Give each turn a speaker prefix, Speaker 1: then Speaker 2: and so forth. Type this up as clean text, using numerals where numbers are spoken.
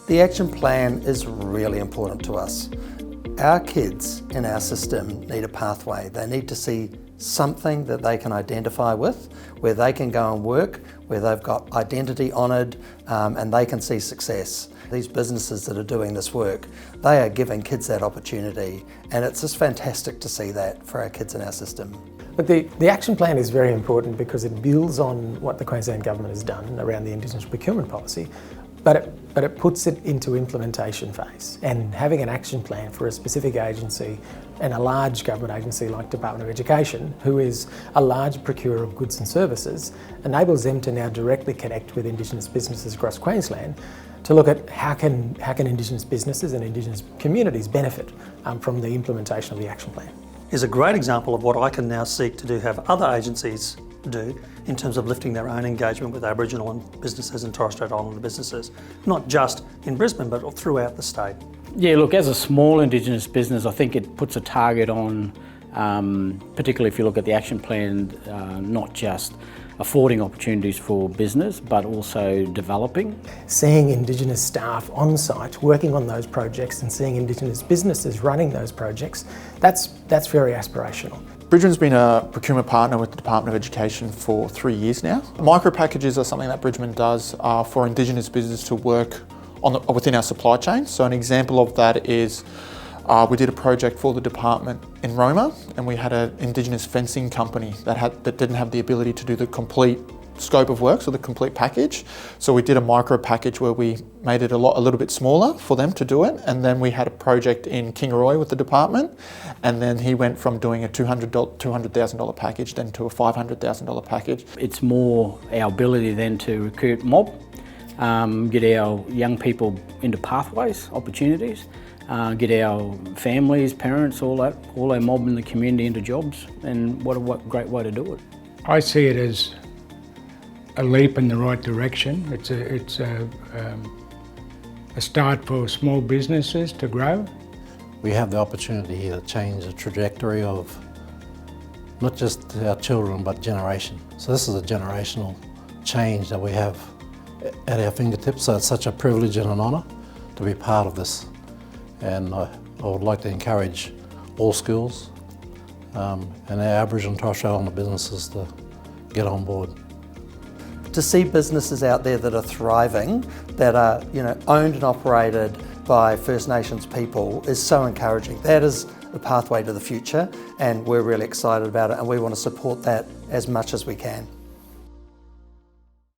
Speaker 1: The action plan is really important to us. Our kids in our system need a pathway. They need to see something that they can identify with, where they can go and work, where they've got identity honoured, and they can see success. These businesses that are doing this work, they are giving kids that opportunity, and it's just fantastic to see that for our kids in our system.
Speaker 2: But the action plan is very important because it builds on what the Queensland Government has done around the Indigenous procurement policy, but it puts it into implementation phase. And having an action plan for a specific agency and a large government agency like Department of Education, who is a large procurer of goods and services, enables them to now directly connect with Indigenous businesses across Queensland to look at how can Indigenous businesses and Indigenous communities benefit from the implementation of the action plan.
Speaker 3: Is a great example of what I can now seek to do, have other agencies do in terms of lifting their own engagement with Aboriginal and businesses and Torres Strait Islander businesses, not just in Brisbane but throughout the state.
Speaker 4: Yeah, look, as a small Indigenous business, I think it puts a target on, particularly if you look at the action plan, not just affording opportunities for business, but also developing.
Speaker 2: Seeing Indigenous staff on site working on those projects and seeing Indigenous businesses running those projects, that's very aspirational.
Speaker 5: Bridgman's been a procurement partner with the Department of Education for 3 years now. Micro packages are something that Bridgman does for Indigenous business to work within our supply chain. So an example of that is we did a project for the department in Roma, and we had an Indigenous fencing company that didn't have the ability to do the complete scope of work, so the complete package. So we did a micro package where we made it a little bit smaller for them to do it, and then we had a project in Kingaroy with the department, and then he went from doing a $200,000 package then to a $500,000 package.
Speaker 4: It's more our ability then to recruit mob, get our young people into pathways, opportunities, get our families, parents, all our mob in the community into jobs, and what a great way to do it.
Speaker 6: I see it as a leap in the right direction. It's a start for small businesses to grow.
Speaker 7: We have the opportunity here to change the trajectory of not just our children but generation. So this is a generational change that we have at our fingertips, so it's such a privilege and an honour to be part of this. And I would like to encourage all schools and our Aboriginal and Torres Strait Islander businesses to get on board.
Speaker 1: To see businesses out there that are thriving, that are owned and operated by First Nations people is so encouraging. That is the pathway to the future, and we're really excited about it, and we want to support that as much as we can.